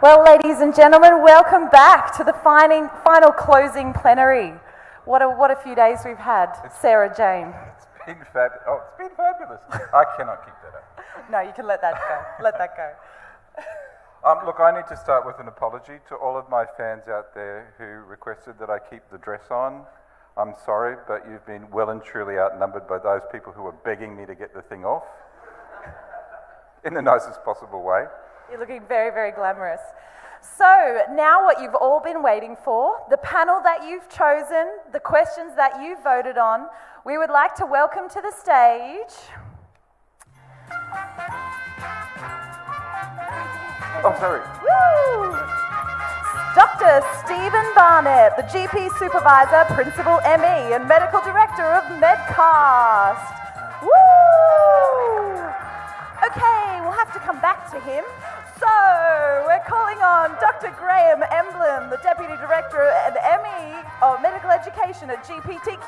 Well, ladies and gentlemen, welcome back to the final closing plenary. What a few days we've had, Sarah Jane. It's been fabulous. Oh, it's been fabulous. I cannot keep that up. No, you can let that go. Let that go. Look, I need to start with an apology to all of my fans out there who requested that I keep the dress on. I'm sorry, but you've been well and truly outnumbered by those people who are begging me to get the thing off in the nicest possible way. You're looking very, very glamorous. So now what you've all been waiting for, the panel that you've chosen, the questions that you've voted on, we would like to welcome to the stage... Oh, sorry. Woo! Dr. Stephen Barnett, the GP Supervisor, Principal ME and Medical Director of Medcast. Woo! Okay, we'll have to come back to him. So, we're calling on Dr. Graham Emblem, the Deputy Director and ME of Medical Education at GPTEC.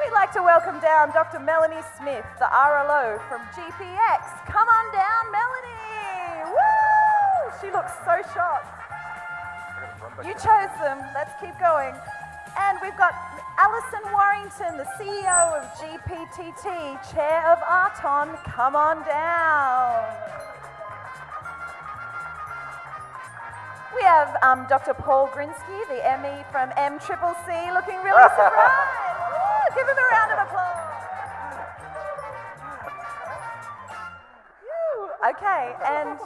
We'd like to welcome down Dr. Melanie Smith, the RLO from GPX. Come on down, Melanie! Woo! She looks so shocked. You chose them. Let's keep going. And we've got Alison Warrington, the CEO of GPTT, Chair of Arton. Come on down. We have Dr. Paul Grinsky, the ME from MCCC, looking really surprised. Woo, give him a round of applause. Okay, and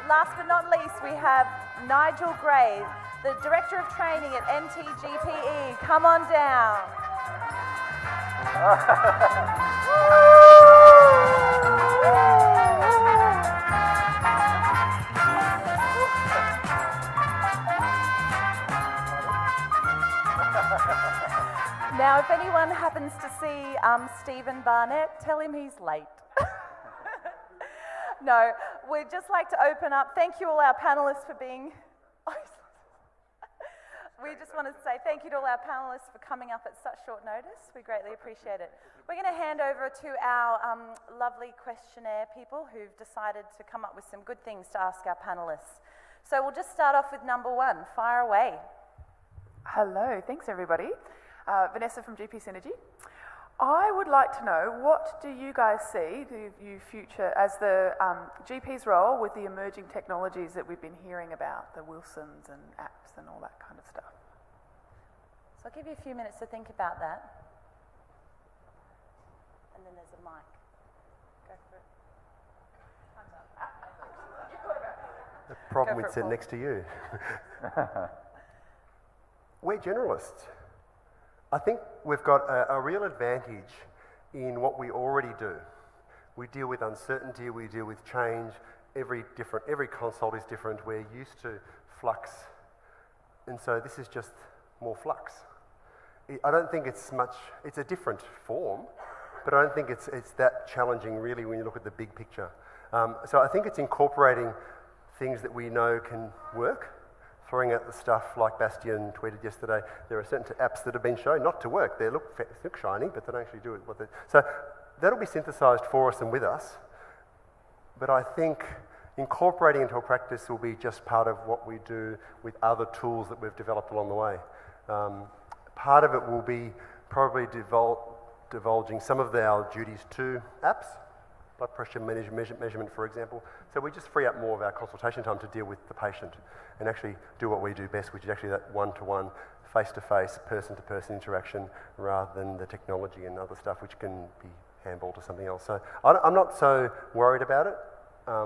last but not least, we have Nigel Gray, the Director of Training at NTGPE. Come on down. Now, if anyone happens to see Stephen Barnett, tell him he's late. No, we'd just like to open up. Thank you all our panellists for being... We just want to say thank you to all our panellists for coming up at such short notice. We greatly appreciate it. We're going to hand over to our lovely questionnaire people who've decided to come up with some good things to ask our panellists. So we'll just start off with number one. Fire away. Hello, thanks everybody. Vanessa from GP Synergy. I would like to know, what do you guys see, you future, as the GP's role with the emerging technologies that we've been hearing about, the Wilsons and apps and all that kind of stuff? So I'll give you a few minutes to think about that. And then there's a mic. Go for it. The problem with sitting next to you. We're generalists. I think we've got a real advantage in what we already do. We deal with uncertainty, we deal with change. Every consult is different. We're used to flux. And so this is just more flux. I don't think it's a different form, but I don't think it's that challenging really when you look at the big picture. So I think it's incorporating things that we know can work, throwing out the stuff like Bastian tweeted yesterday. There are certain apps that have been shown not to work. They look shiny, but they don't actually do it. So that'll be synthesised for us and with us. But I think incorporating into a practice will be just part of what we do with other tools that we've developed along the way. Part of it will be probably divulging some of our duties to apps, blood pressure measurement, for example. So we just free up more of our consultation time to deal with the patient and actually do what we do best, which is actually that one-to-one, face-to-face, person-to-person interaction rather than the technology and other stuff which can be handballed to something else. So I'm not so worried about it.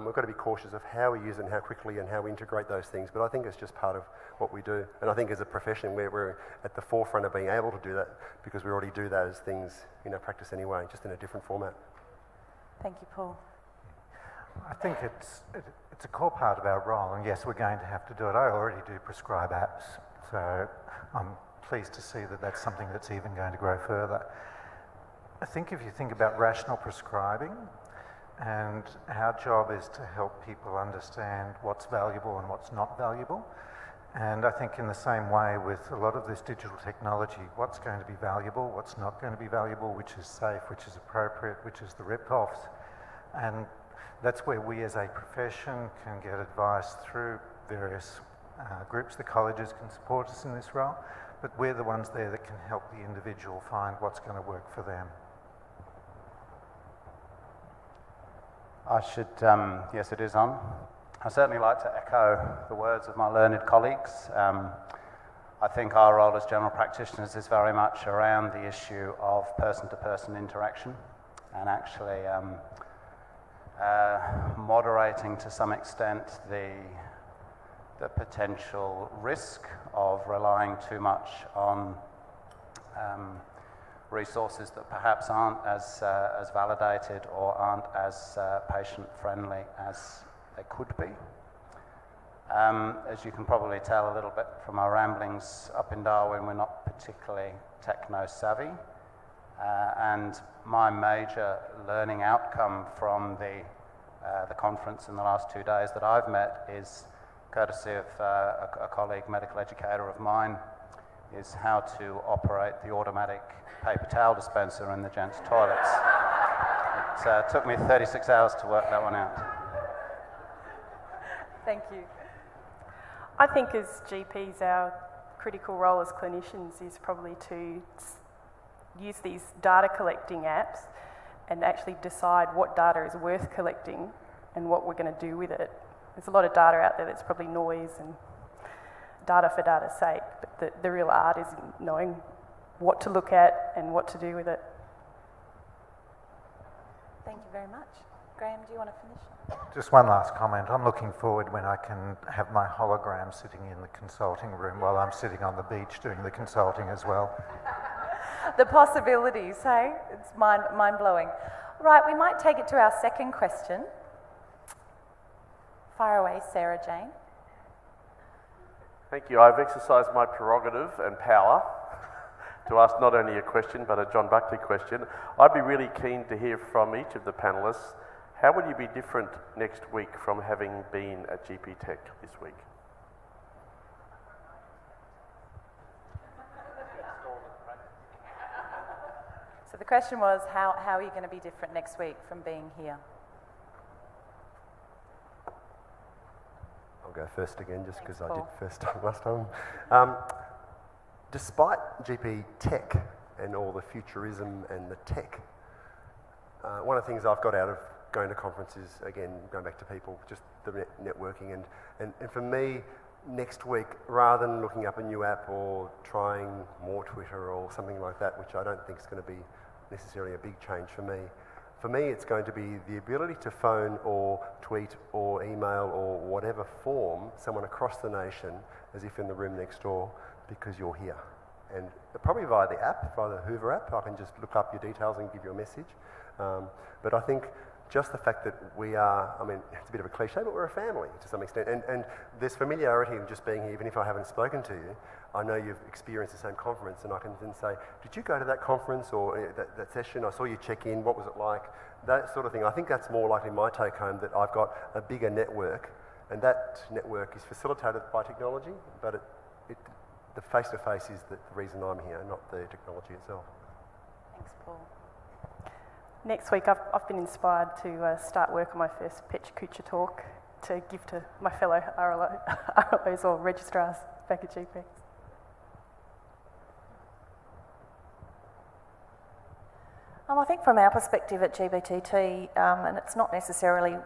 We've got to be cautious of how we use it and how quickly and how we integrate those things, but I think it's just part of what we do. And I think as a profession, we're at the forefront of being able to do that because we already do those things in our practice anyway, just in a different format. Thank you, Paul. I think it's a core part of our role, and yes, we're going to have to do it. I already do prescribe apps, so I'm pleased to see that that's something that's even going to grow further. I think if you think about rational prescribing, and our job is to help people understand what's valuable and what's not valuable. And I think in the same way with a lot of this digital technology, what's going to be valuable, what's not going to be valuable, which is safe, which is appropriate, which is the rip-offs. And that's where we as a profession can get advice through various groups. The colleges can support us in this role, but we're the ones there that can help the individual find what's going to work for them. I should, yes, it is on. I'd certainly like to echo the words of my learned colleagues. I think our role as general practitioners is very much around the issue of person-to-person interaction and actually moderating to some extent the potential risk of relying too much on resources that perhaps aren't as validated or aren't as patient-friendly as they could be. As you can probably tell a little bit from our ramblings up in Darwin, we're not particularly techno-savvy. And my major learning outcome from the conference in the last 2 days that I've met is, courtesy of a colleague, medical educator of mine, is how to operate the automatic paper towel dispenser in the gents' toilets. It took me 36 hours to work that one out. Thank you. I think as GPs, our critical role as clinicians is probably to use these data collecting apps and actually decide what data is worth collecting and what we're going to do with it. There's a lot of data out there that's probably noise and data for data's sake, but the real art is in knowing what to look at and what to do with it. Thank you very much. Graham, do you want to finish? Just one last comment. I'm looking forward when I can have my hologram sitting in the consulting room while I'm sitting on the beach doing the consulting as well. The possibilities, hey? It's mind-blowing. Right, we might take it to our second question. Fire away, Sarah Jane. Thank you. I've exercised my prerogative and power to ask not only a question but a John Buckley question. I'd be really keen to hear from each of the panellists. How will you be different next week from having been at GPTEC this week? So the question was, how are you going to be different next week from being here? I'll go first again just because I did Paul. first time last time. Despite GP Tech and all the futurism and the tech, one of the things I've got out of going to conferences, again, going back to people, just the networking and for me, next week, rather than looking up a new app or trying more Twitter or something like that, which I don't think is going to be necessarily a big change for me it's going to be the ability to phone or tweet or email or whatever form someone across the nation as if in the room next door because you're here. And probably via the app, via the Hoover app, I can just look up your details and give you a message. But I think just the fact that we are, I mean, it's a bit of a cliche, but we're a family to some extent. And there's familiarity in just being here, even if I haven't spoken to you. I know you've experienced the same conference, and I can then say, did you go to that conference or that session? I saw you check in, what was it like? That sort of thing. I think that's more likely my take home, that I've got a bigger network, and that network is facilitated by technology, but the face-to-face is the reason I'm here, not the technology itself. Thanks, Paul. Next week, I've been inspired to start work on my first Pecha Kucha talk to give to my fellow RLOs or registrars back at GP. I think from our perspective at GPTEC, and it's not necessarily,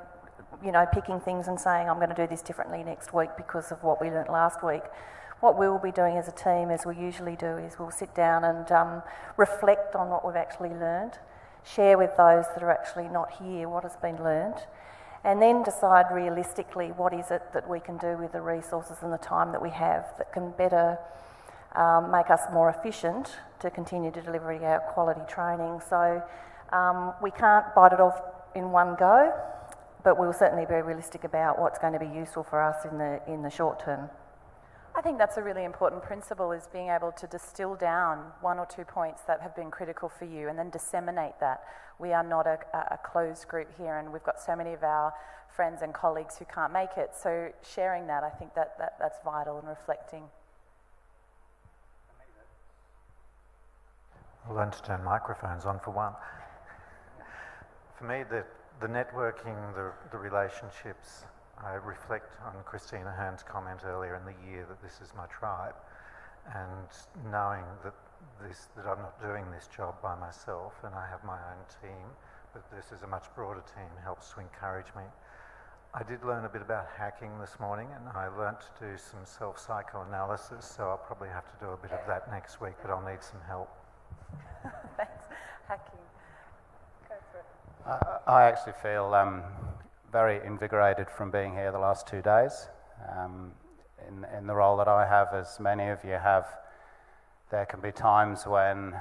picking things and saying I'm going to do this differently next week because of what we learnt last week. What we will be doing as a team, as we usually do, is we'll sit down and reflect on what we've actually learned, share with those that are actually not here what has been learnt, and then decide realistically what is it that we can do with the resources and the time that we have that can better make us more efficient to continue to deliver our quality training. So we can't bite it off in one go, but we'll certainly be realistic about what's going to be useful for us in the short term. I think that's a really important principle, is being able to distill down 1 or 2 points that have been critical for you and then disseminate that. We are not a closed group here, and we've got so many of our friends and colleagues who can't make it. So sharing that, I think that's vital, and reflecting. I'll learn to turn microphones on for one. For me, the networking, the relationships, I reflect on Christina Hearn's comment earlier in the year that this is my tribe, and knowing that I'm not doing this job by myself and I have my own team, but this is a much broader team, helps to encourage me. I did learn a bit about hacking this morning, and I learnt to do some self-psychoanalysis, so I'll probably have to do a bit of that next week, but I'll need some help. Thanks. Hacking. Go for it. I actually feel very invigorated from being here the last 2 days. In the role that I have, as many of you have, there can be times when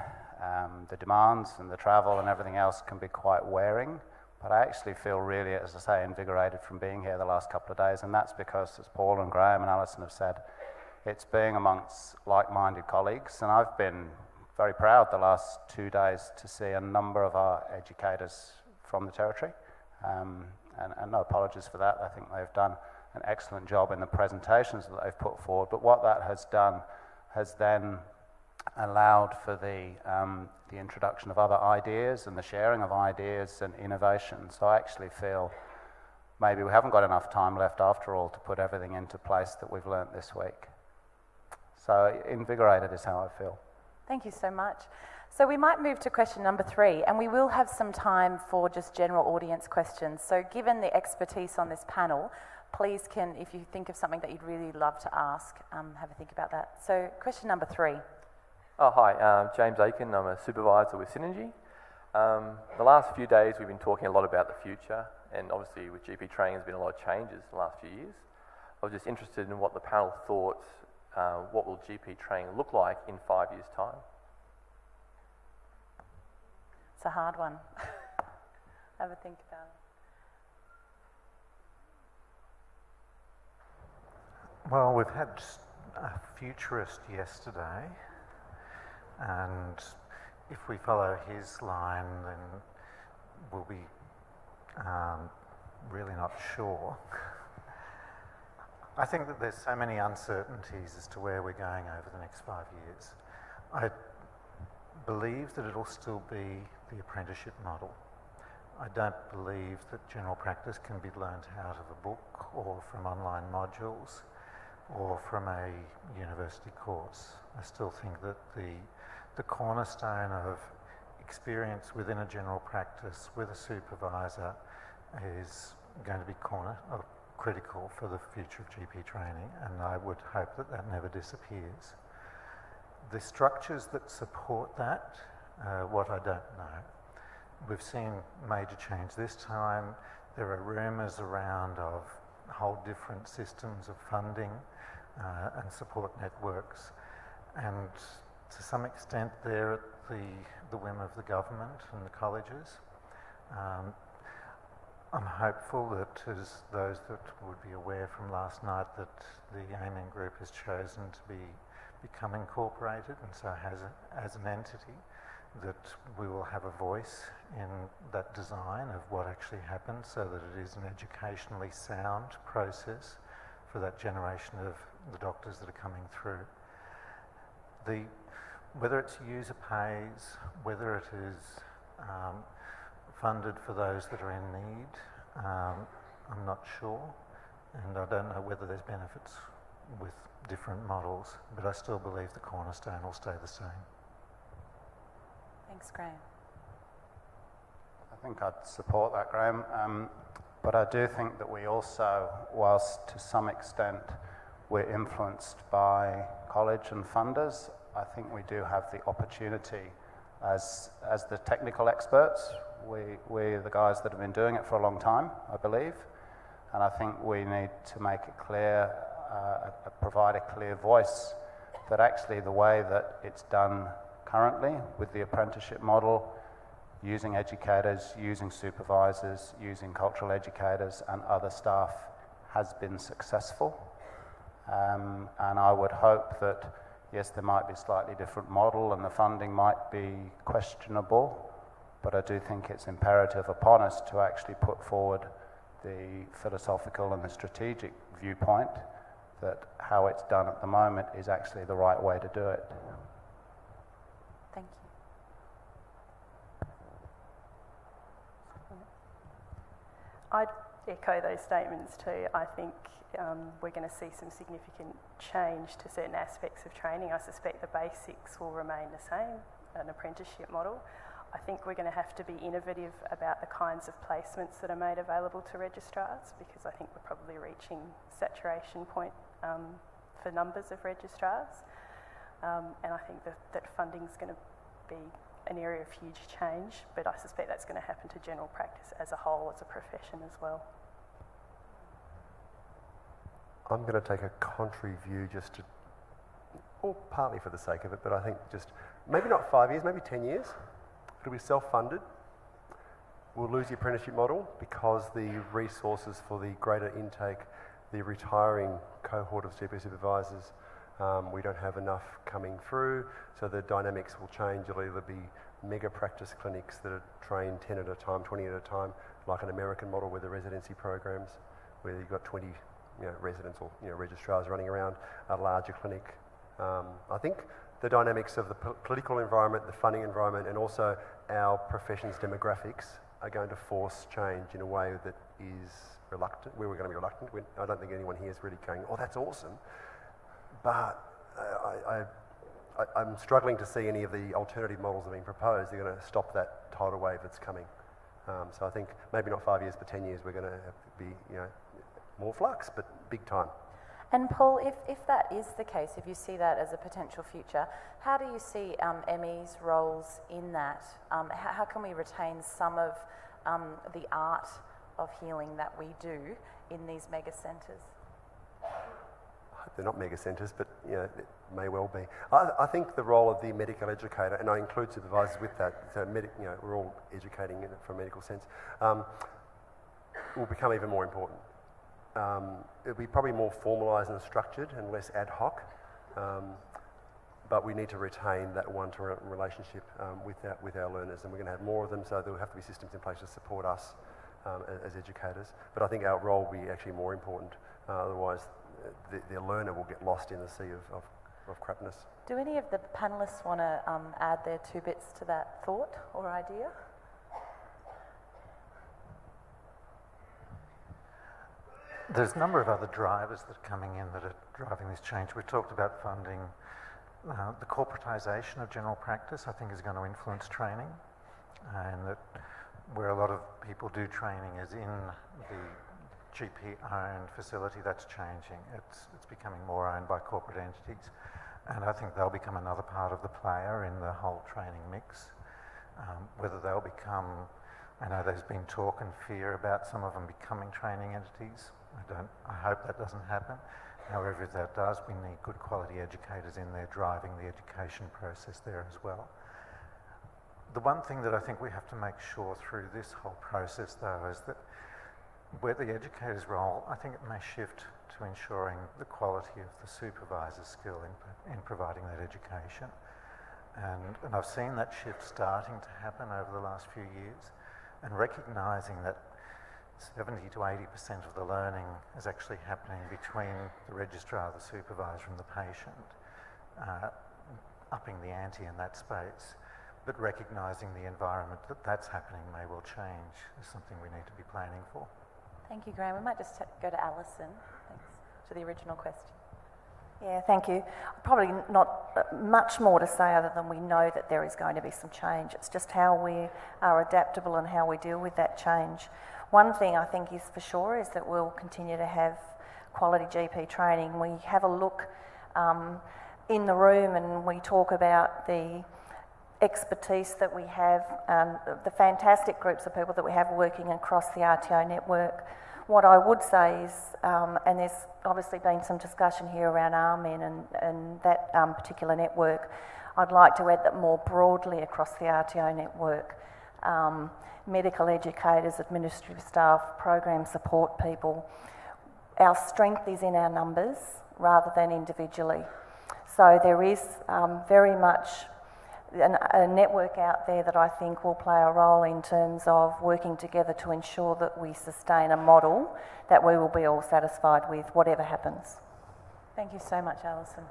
the demands and the travel and everything else can be quite wearing, but I actually feel really, as I say, invigorated from being here the last couple of days, and that's because, as Paul and Graham and Alison have said, it's being amongst like-minded colleagues, and I've been very proud the last 2 days to see a number of our educators from the Territory, and no apologies for that. I think they've done an excellent job in the presentations that they've put forward, but what that has done has then allowed for the introduction of other ideas and the sharing of ideas and innovation. So I actually feel maybe we haven't got enough time left after all to put everything into place that we've learnt this week. So invigorated is how I feel. Thank you so much. So we might move to question number 3, and we will have some time for just general audience questions. So given the expertise on this panel, please if you think of something that you'd really love to ask, have a think about that. So question number 3. Oh, hi, James Aiken. I'm a supervisor with Synergy. The last few days we've been talking a lot about the future, and obviously with GP training there's been a lot of changes in the last few years. I was just interested in what the panel thought, what will GP training look like in 5 years' time? It's a hard one. Have a think about it. Well, we've had a futurist yesterday, and if we follow his line, then we'll be really not sure. I think that there's so many uncertainties as to where we're going over the next 5 years. I believe that it'll still be the apprenticeship model. I don't believe that general practice can be learnt out of a book or from online modules or from a university course. I still think that the cornerstone of experience within a general practice with a supervisor is going to be critical for the future of GP training, and I would hope that that never disappears. The structures that support that, what I don't know. We've seen major change this time. There are rumours around of whole different systems of funding and support networks, and to some extent they're at the whim of the government and the colleges. I'm hopeful that, as those that would be aware from last night, that the aiming group has chosen to become incorporated, and so as an entity, that we will have a voice in that design of what actually happens, so that it is an educationally sound process for that generation of the doctors that are coming through. Whether it's user pays, whether it is funded for those that are in need, I'm not sure, and I don't know whether there's benefits with different models, but I still believe the cornerstone will stay the same. Thanks, Graham. I think I'd support that, Graham, but I do think that we also, whilst to some extent we're influenced by college and funders, I think we do have the opportunity as the technical experts. We're the guys that have been doing it for a long time, I believe, and I think we need to make it clear, provide a clear voice that actually the way that it's done currently with the apprenticeship model, using educators, using supervisors, using cultural educators and other staff has been successful. And I would hope that, yes, there might be a slightly different model and the funding might be questionable, but I do think it's imperative upon us to actually put forward the philosophical and the strategic viewpoint that how it's done at the moment is actually the right way to do it. Thank you. I'd echo those statements too. I think we're going to see some significant change to certain aspects of training. I suspect the basics will remain the same, an apprenticeship model. I think we're going to have to be innovative about the kinds of placements that are made available to registrars, because I think we're probably reaching saturation point for numbers of registrars. And I think that funding is going to be an area of huge change, but I suspect that's going to happen to general practice as a whole, as a profession as well. I'm going to take a contrary view just to, or partly for the sake of it, but I think just maybe not 5 years, maybe 10 years. It'll be self-funded. We'll lose the apprenticeship model because the resources for the greater intake, the retiring cohort of GP supervisors, we don't have enough coming through, so the dynamics will change. It'll either be mega practice clinics that are trained 10 at a time, 20 at a time, like an American model with the residency programs, where you've got 20 residents or registrars running around a larger clinic. I think the dynamics of the political environment, the funding environment, and also our profession's demographics are going to force change in a way that is reluctant. We were going to be reluctant. I don't think anyone here is really going, oh, that's awesome. But I'm struggling to see any of the alternative models that are being proposed. They're going to stop that tidal wave that's coming. So I think maybe not 5 years, but 10 years, we're going to have to be, more flux, but big time. And Paul, if that is the case, if you see that as a potential future, how do you see ME's roles in that? How can we retain some of the art of healing that we do in these mega centres? I hope they're not mega centres, but it may well be. I think the role of the medical educator, and I include supervisors with that, so we're all educating in it from a medical sense, will become even more important. It'll be probably more formalised and structured and less ad hoc, but we need to retain that one-to-one relationship with our learners, and we're going to have more of them, so there will have to be systems in place to support us as educators. But I think our role will be actually more important, otherwise the learner will get lost in the sea of crapness. Do any of the panellists want to add their 2 bits to that thought or idea? There's a number of other drivers that are coming in that are driving this change. We talked about funding. The corporatisation of general practice, I think, is going to influence training, and that where a lot of people do training is in the GP-owned facility. That's changing. It's becoming more owned by corporate entities, and I think they'll become another part of the player in the whole training mix. Whether they'll become, I know there's been talk and fear about some of them becoming training entities. I hope that doesn't happen. However, if that does, we need good quality educators in there driving the education process there as well. The one thing that I think we have to make sure through this whole process, though, is that where the educator's role, I think it may shift to ensuring the quality of the supervisor's skill in providing that education. And I've seen that shift starting to happen over the last few years, and recognising that 70 to 80% of the learning is actually happening between the registrar, the supervisor and the patient, upping the ante in that space, but recognising the environment that's happening may well change is something we need to be planning for. Thank you, Graham. We might just go to Alison. Thanks to the original question. Yeah, thank you. Probably not much more to say other than we know that there is going to be some change. It's just how we are adaptable and how we deal with that change. One thing I think is for sure is that we'll continue to have quality GP training. We have a look in the room and we talk about the expertise that we have, the fantastic groups of people that we have working across the RTO network. What I would say is, and there's obviously been some discussion here around RMN and that particular network, I'd like to add that more broadly across the RTO network, medical educators, administrative staff, program support people, our strength is in our numbers rather than individually. So there is very much a network out there that I think will play a role in terms of working together to ensure that we sustain a model that we will be all satisfied with, whatever happens. Thank you so much, Alison.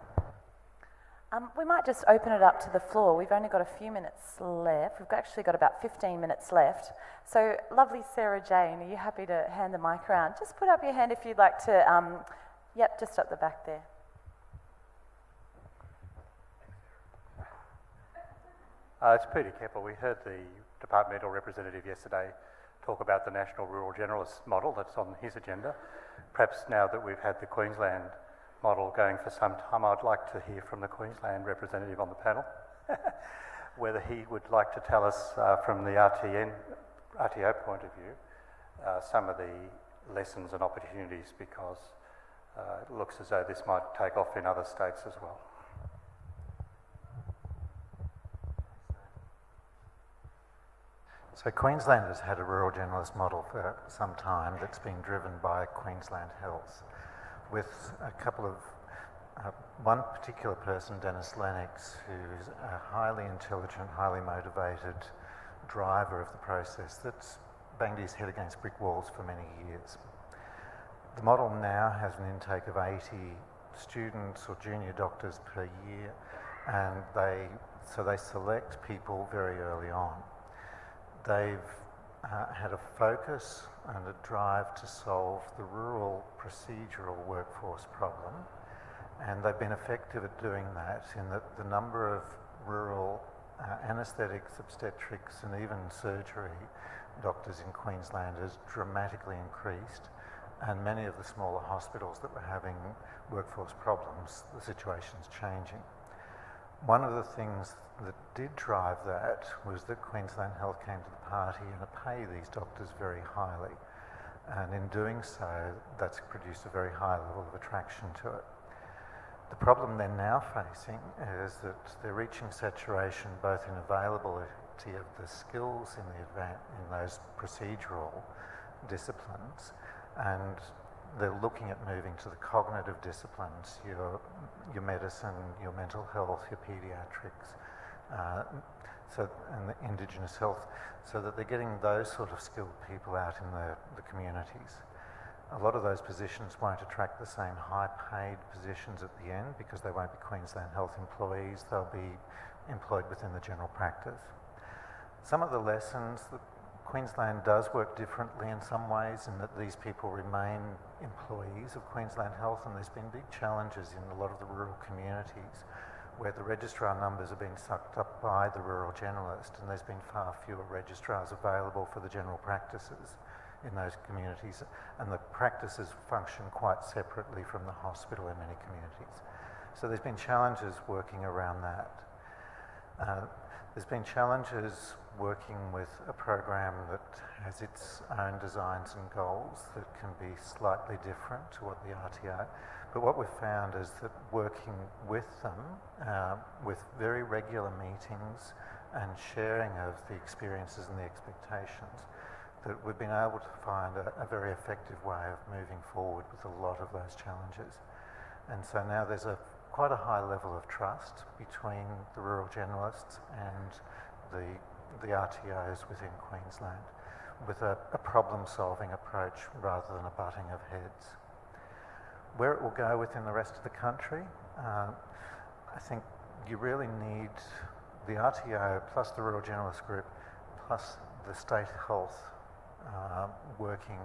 We might just open it up to the floor. We've only got a few minutes left. We've actually got about 15 minutes left. So, lovely Sarah Jane, are you happy to hand the mic around? Just put up your hand if you'd like to. Yep, just up the back there. It's Peter Keppel. We heard the departmental representative yesterday talk about the National Rural Generalist model that's on his agenda. Perhaps now that we've had the Queensland model going for some time, I'd like to hear from the Queensland representative on the panel, whether he would like to tell us from the RTO point of view some of the lessons and opportunities, because it looks as though this might take off in other states as well. So Queensland has had a rural generalist model for some time that's been driven by Queensland Health, with a couple of, one particular person, Dennis Lennox, who's a highly intelligent, highly motivated driver of the process that's banged his head against brick walls for many years. The model now has an intake of 80 students or junior doctors per year, and they select people very early on. They've had a focus and a drive to solve the rural procedural workforce problem, and they've been effective at doing that in that the number of rural anaesthetics, obstetrics and even surgery doctors in Queensland has dramatically increased, and many of the smaller hospitals that were having workforce problems, the situation's changing. One of the things that did drive that was that Queensland Health came to the party and pay these doctors very highly. And in doing so, that's produced a very high level of attraction to it. The problem they're now facing is that they're reaching saturation both in availability of the skills in those procedural disciplines, and they're looking at moving to the cognitive disciplines, your medicine, your mental health, your paediatrics, and the Indigenous health, so that they're getting those sort of skilled people out in the communities. A lot of those positions won't attract the same high-paid positions at the end because they won't be Queensland Health employees, they'll be employed within the general practice. Some of the lessons that Queensland does work differently in some ways, in that these people remain employees of Queensland Health, and there's been big challenges in a lot of the rural communities where the registrar numbers have been sucked up by the rural generalist, and there's been far fewer registrars available for the general practices in those communities, and the practices function quite separately from the hospital in many communities. So there's been challenges working around that. There's been challenges working with a program that has its own designs and goals that can be slightly different to what the RTO. But what we've found is that working with them, with very regular meetings and sharing of the experiences and the expectations, that we've been able to find a very effective way of moving forward with a lot of those challenges. And so now there's quite a high level of trust between the rural generalists and the RTOs within Queensland, with a problem-solving approach rather than a butting of heads. Where it will go within the rest of the country, I think you really need the RTO plus the rural generalist group plus the state health working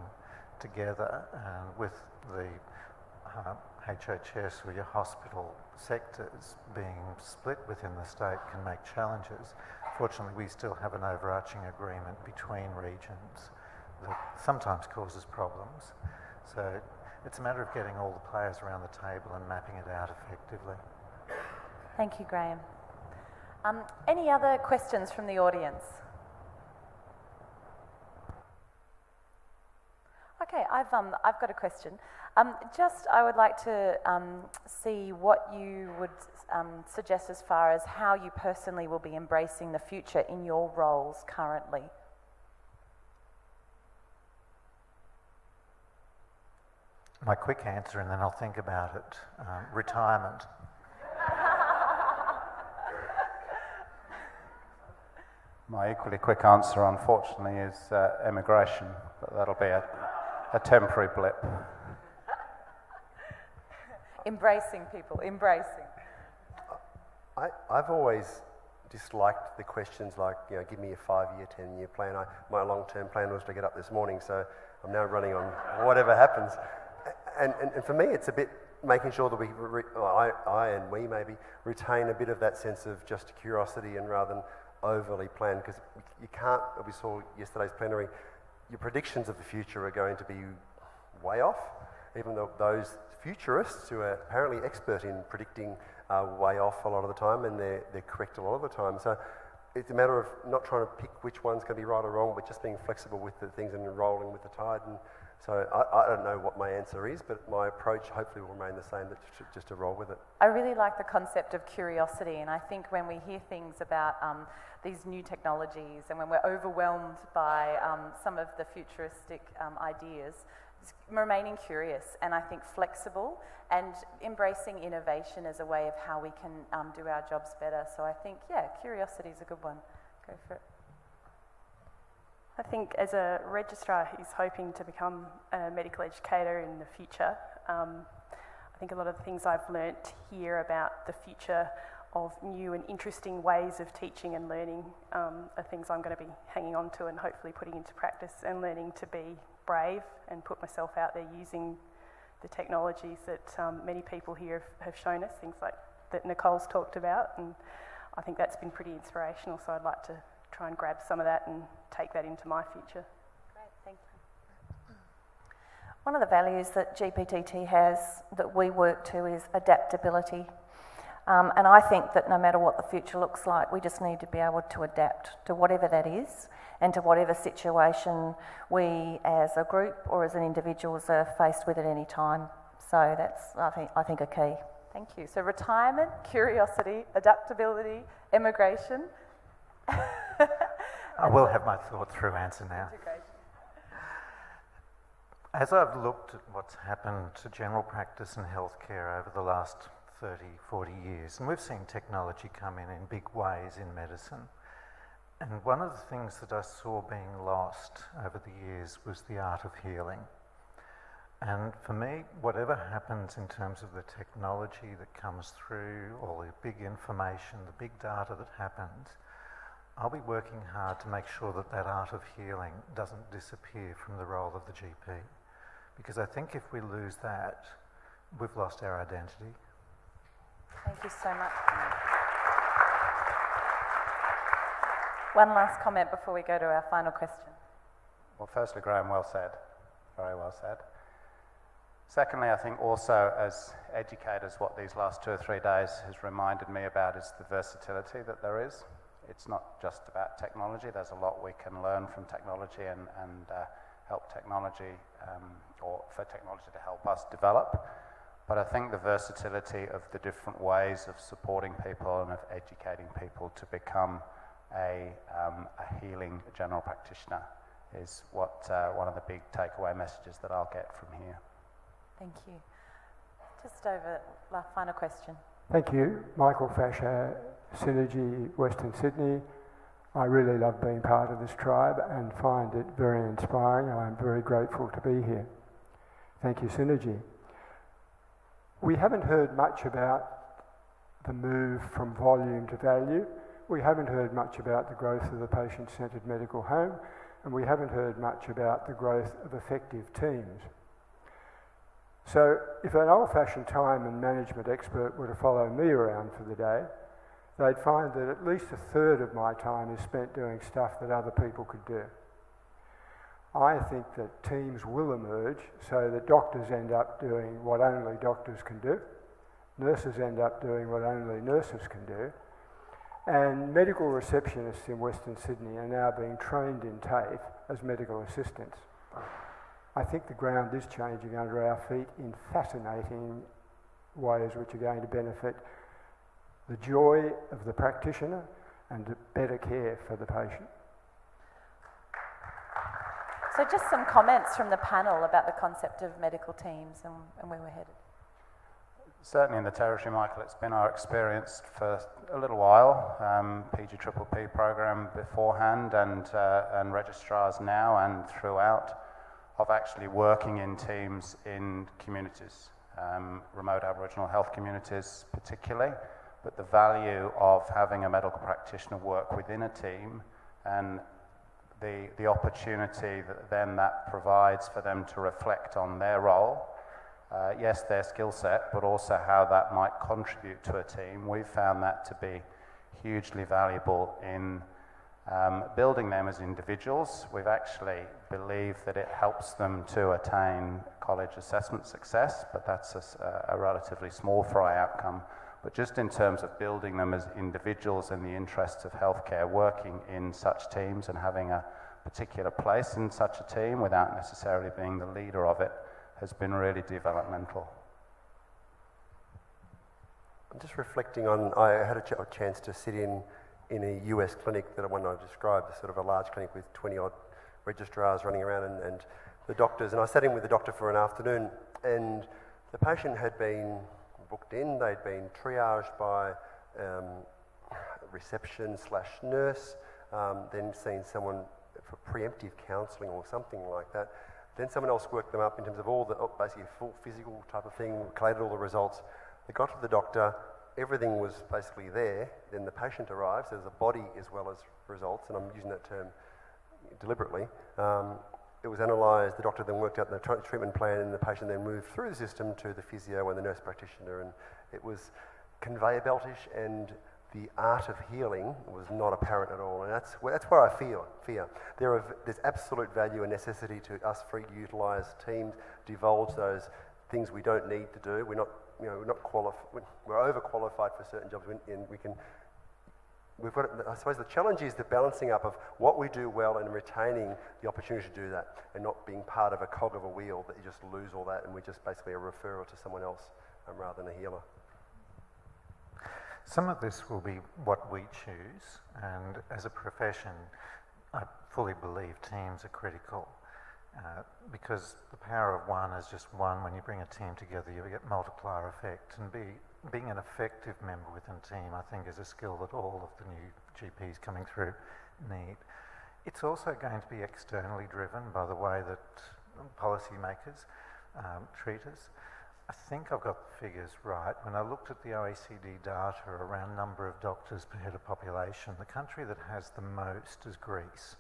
together, and with the HHS or your hospital sectors being split within the state can make challenges. Fortunately, we still have an overarching agreement between regions that sometimes causes problems. So it's a matter of getting all the players around the table and mapping it out effectively. Thank you, Graham. Any other questions from the audience? Okay, I've got a question. I would like to see what you would suggest as far as how you personally will be embracing the future in your roles currently. My quick answer, and then I'll think about it, retirement. My equally quick answer, unfortunately, is emigration, but that'll be a temporary blip. Embracing people, embracing. I've always disliked the questions like, give me a 5-year, 10-year plan. My long-term plan was to get up this morning, so I'm now running on whatever happens. And for me, it's a bit making sure that I and we maybe retain a bit of that sense of just curiosity and rather than overly plan, because you can't, we saw yesterday's plenary, your predictions of the future are going to be way off, even though those futurists who are apparently expert in predicting are way off a lot of the time, and they're correct a lot of the time. So it's a matter of not trying to pick which one's going to be right or wrong, but just being flexible with the things and rolling with the tide. And so I don't know what my answer is, but my approach hopefully will remain the same, but just to roll with it. I really like the concept of curiosity, and I think when we hear things about these new technologies and when we're overwhelmed by some of the futuristic ideas, remaining curious and I think flexible and embracing innovation as a way of how we can do our jobs better. So I think, curiosity is a good one. Go for it. I think as a registrar who's hoping to become a medical educator in the future, I think a lot of the things I've learnt here about the future of new and interesting ways of teaching and learning are things I'm going to be hanging on to and hopefully putting into practice, and learning to be brave and put myself out there using the technologies that many people here have shown us, things like that Nicole's talked about, and I think that's been pretty inspirational, so I'd like to try and grab some of that and take that into my future. Great, thank you. One of the values that GPTEC has that we work to is adaptability. And I think that no matter what the future looks like, we just need to be able to adapt to whatever that is and to whatever situation we as a group or as an individuals are faced with at any time. So that's, I think a key. Thank you. So retirement, curiosity, adaptability, immigration. I will have my thought through answer now. As I've looked at what's happened to general practice and healthcare over the last 30, 40 years, and we've seen technology come in big ways in medicine. And one of the things that I saw being lost over the years was the art of healing. And for me, whatever happens in terms of the technology that comes through, all the big information, the big data that happens, I'll be working hard to make sure that that art of healing doesn't disappear from the role of the GP. Because I think if we lose that, we've lost our identity. Thank you so much. One last comment before we go to our final question. Well, firstly, Graham, well said. Very well said. Secondly, I think also as educators, what these last 2 or 3 days has reminded me about is the versatility that there is. It's not just about technology. There's a lot we can learn from technology and help technology, or for technology to help us develop. But I think the versatility of the different ways of supporting people and of educating people to become a healing general practitioner is what one of the big takeaway messages that I'll get from here. Thank you. Just over the final question. Thank you. Michael Fasher, Synergy, Western Sydney. I really love being part of this tribe and find it very inspiring. I'm very grateful to be here. Thank you, Synergy. We haven't heard much about the move from volume to value. We haven't heard much about the growth of the patient-centred medical home, and we haven't heard much about the growth of effective teams. So if an old-fashioned time and management expert were to follow me around for the day, they'd find that at least a third of my time is spent doing stuff that other people could do. I think that teams will emerge so that doctors end up doing what only doctors can do, nurses end up doing what only nurses can do, and medical receptionists in Western Sydney are now being trained in TAFE as medical assistants. I think the ground is changing under our feet in fascinating ways which are going to benefit the joy of the practitioner and better care for the patient. So just some comments from the panel about the concept of medical teams and where we're headed. Certainly in the Territory, Michael, it's been our experience for a little while, PGPPP program beforehand and registrars now and throughout, of actually working in teams in communities, remote Aboriginal health communities particularly, but the value of having a medical practitioner work within a team and the opportunity that then that provides for them to reflect on their role, yes, their skill set, but also how that might contribute to a team. We've found that to be hugely valuable in building them as individuals. We've actually believed that it helps them to attain college assessment success, but that's a relatively small fry outcome. But just in terms of building them as individuals in the interests of healthcare, working in such teams and having a particular place in such a team without necessarily being the leader of it has been really developmental. I'm just reflecting on, I had a chance to sit in a US clinic, that one I described, sort of a large clinic with 20 odd registrars running around and the doctors, and I sat in with the doctor for an afternoon, and the patient had been booked in, they'd been triaged by reception/nurse, then seen someone for preemptive counselling or something like that. Then someone else worked them up in terms of all the, basically a full physical type of thing, collated all the results. They got to the doctor, everything was basically there. Then the patient arrives, there's a body as well as results, and I'm using that term deliberately. It was analysed, the doctor then worked out the treatment plan, and the patient then moved through the system to the physio and the nurse practitioner, and it was conveyor beltish, and the art of healing was not apparent at all, and that's where I fear. There's absolute value and necessity to us free to utilise teams, divulge those things we don't need to do. We're not overqualified for certain jobs, and I suppose the challenge is the balancing up of what we do well and retaining the opportunity to do that, and not being part of a cog of a wheel that you just lose all that and we're just basically a referral to someone else rather than a healer. Some of this will be what we choose, and as a profession, I fully believe teams are critical because the power of one is just one. When you bring a team together, you get multiplier effect, and being an effective member within a team, I think, is a skill that all of the new GPs coming through need. It's also going to be externally driven by the way that policymakers treat us. I think I've got the figures right. When I looked at the OECD data around number of doctors per head of population, the country that has the most is Greece,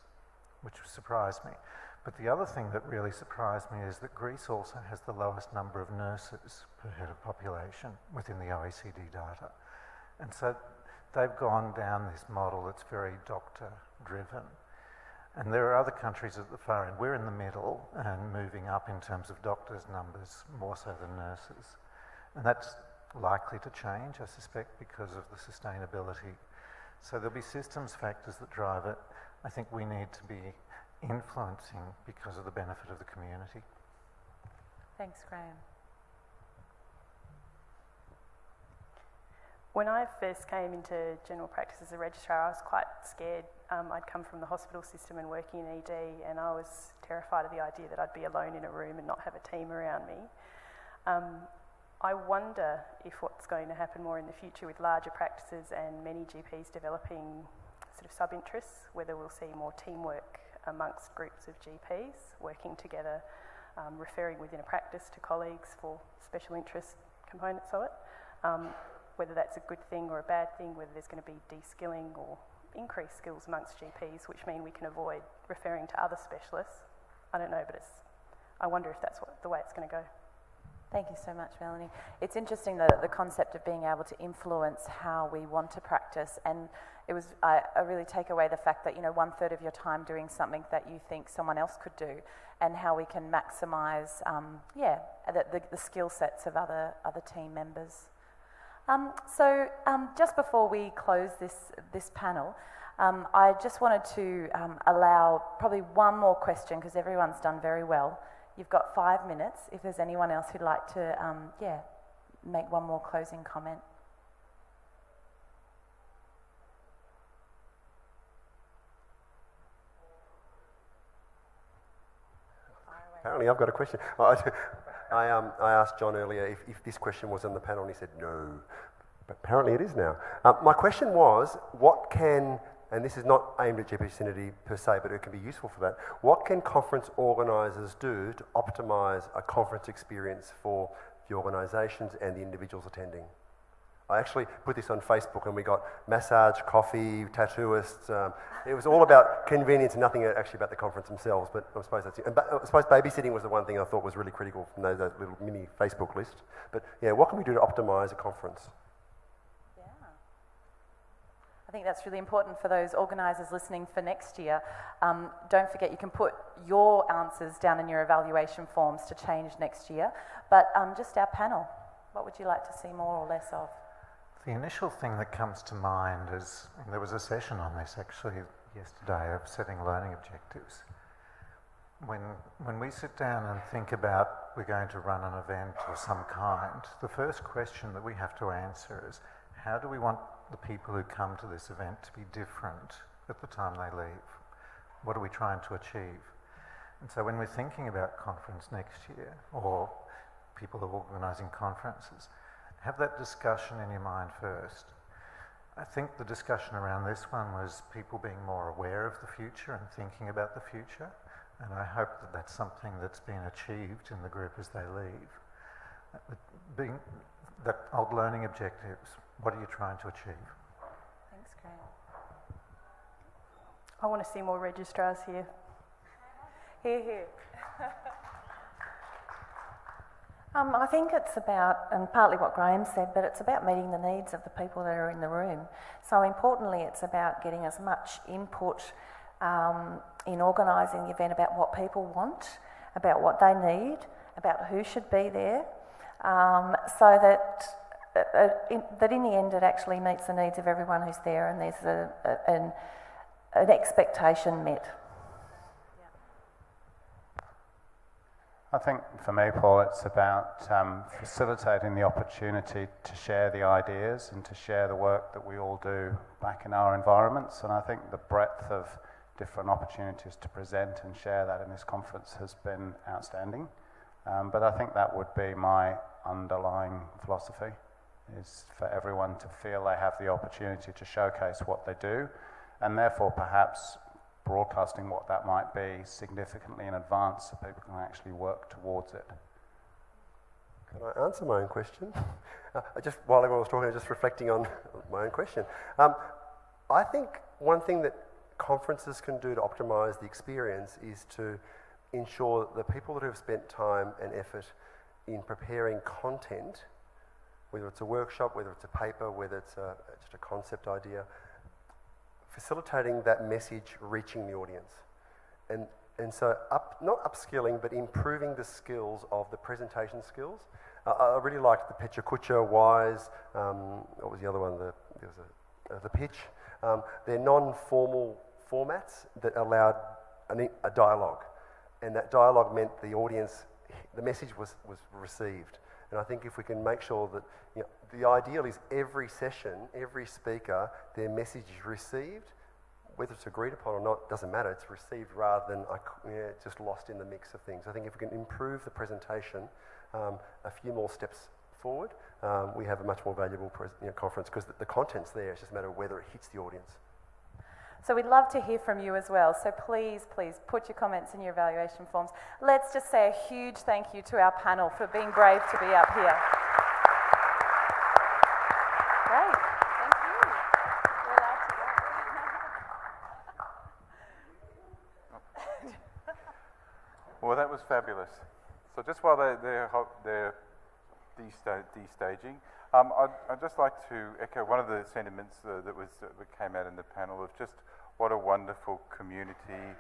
which surprised me. But the other thing that really surprised me is that Greece also has the lowest number of nurses per head of population within the OECD data. And so they've gone down this model that's very doctor-driven. And there are other countries at the far end. We're in the middle and moving up in terms of doctors' numbers, more so than nurses. And that's likely to change, I suspect, because of the sustainability. So there'll be systems factors that drive it. I think we need to be influencing because of the benefit of the community. Thanks, Graham. When I first came into general practice as a registrar, I was quite scared. I'd come from the hospital system and working in ED, and I was terrified of the idea that I'd be alone in a room and not have a team around me. I wonder if what's going to happen more in the future with larger practices and many GPs developing sort of sub-interests, whether we'll see more teamwork amongst groups of GPs working together, referring within a practice to colleagues for special interest components of it. Whether that's a good thing or a bad thing, whether there's going to be de-skilling or increased skills amongst GPs, which mean we can avoid referring to other specialists. I don't know, but I wonder if that's the way it's going to go. Thank you so much, Melanie. It's interesting that the concept of being able to influence how we want to practice, and I really take away the fact that 1/3 of your time doing something that you think someone else could do, and how we can maximise, the skill sets of other team members. So just before we close this panel, I just wanted to allow probably one more question, because everyone's done very well. You've got 5 minutes. If there's anyone else who'd like to make one more closing comment. Apparently I've got a question. I asked John earlier if this question was on the panel, and he said no. But apparently it is now. My question was, what can, and this is not aimed at GP Synergy per se, but it can be useful for that, what can conference organisers do to optimise a conference experience for the organisations and the individuals attending? I actually put this on Facebook and we got massage, coffee, tattooists. It was all about convenience and nothing actually about the conference themselves, but I suppose that's it. And I suppose babysitting was the one thing I thought was really critical from those little mini Facebook list. But yeah, what can we do to optimise a conference? Yeah. I think that's really important for those organisers listening for next year. Don't forget you can put your answers down in your evaluation forms to change next year. But just our panel, what would you like to see more or less of? The initial thing that comes to mind is, and there was a session on this actually yesterday of setting learning objectives. When we sit down and think about we're going to run an event of some kind, the first question that we have to answer is, how do we want the people who come to this event to be different at the time they leave? What are we trying to achieve? And so when we're thinking about conference next year, or people who are organising conferences, have that discussion in your mind first. I think the discussion around this one was people being more aware of the future and thinking about the future, and I hope that that's something that's been achieved in the group as they leave. Being that old learning objectives, what are you trying to achieve? Thanks, Graham. I want to see more registrars here. Here. I think it's about, and partly what Graham said, but it's about meeting the needs of the people that are in the room. So importantly, it's about getting as much input in organising the event about what people want, about what they need, about who should be there, so that in the end it actually meets the needs of everyone who's there and there's an expectation met. I think for me, Paul, it's about facilitating the opportunity to share the ideas and to share the work that we all do back in our environments. And I think the breadth of different opportunities to present and share that in this conference has been outstanding. But I think that would be my underlying philosophy, is for everyone to feel they have the opportunity to showcase what they do, and therefore perhaps broadcasting what that might be significantly in advance so people can actually work towards it. Can I answer my own question? While everyone was talking, I was just reflecting on my own question. I think one thing that conferences can do to optimise the experience is to ensure that the people that have spent time and effort in preparing content, whether it's a workshop, whether it's a paper, whether it's just a concept idea, facilitating that message reaching the audience. And so not upskilling, but improving the skills of the presentation skills. I really liked the Pecha, Wise, what was the other one? The pitch. They're non-formal formats that allowed a dialogue. And that dialogue meant the audience, the message was received. And I think if we can make sure that, the ideal is every session, every speaker, their message is received, whether it's agreed upon or not, doesn't matter, it's received rather than just lost in the mix of things. I think if we can improve the presentation a few more steps forward, we have a much more valuable conference, because the content's there, it's just a matter of whether it hits the audience. So we'd love to hear from you as well. So please put your comments in your evaluation forms. Let's just say a huge thank you to our panel for being brave to be up here. Great, thank you. You're allowed to go. Well, that was fabulous. So just while they're destaging, I'd just like to echo one of the sentiments that came out in the panel of just what a wonderful community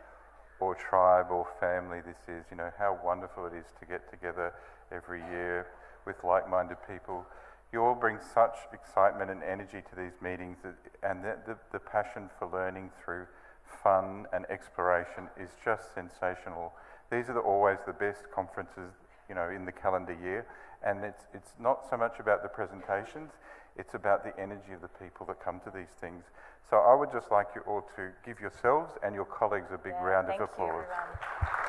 or tribe or family this is. How wonderful it is to get together every year with like-minded people. You all bring such excitement and energy to these meetings, and the passion for learning through fun and exploration is just sensational. These are always the best conferences, in the calendar year. And it's not so much about the presentations, it's about the energy of the people that come to these things. So I would just like you all to give yourselves and your colleagues a big round of applause. Thank you, everyone.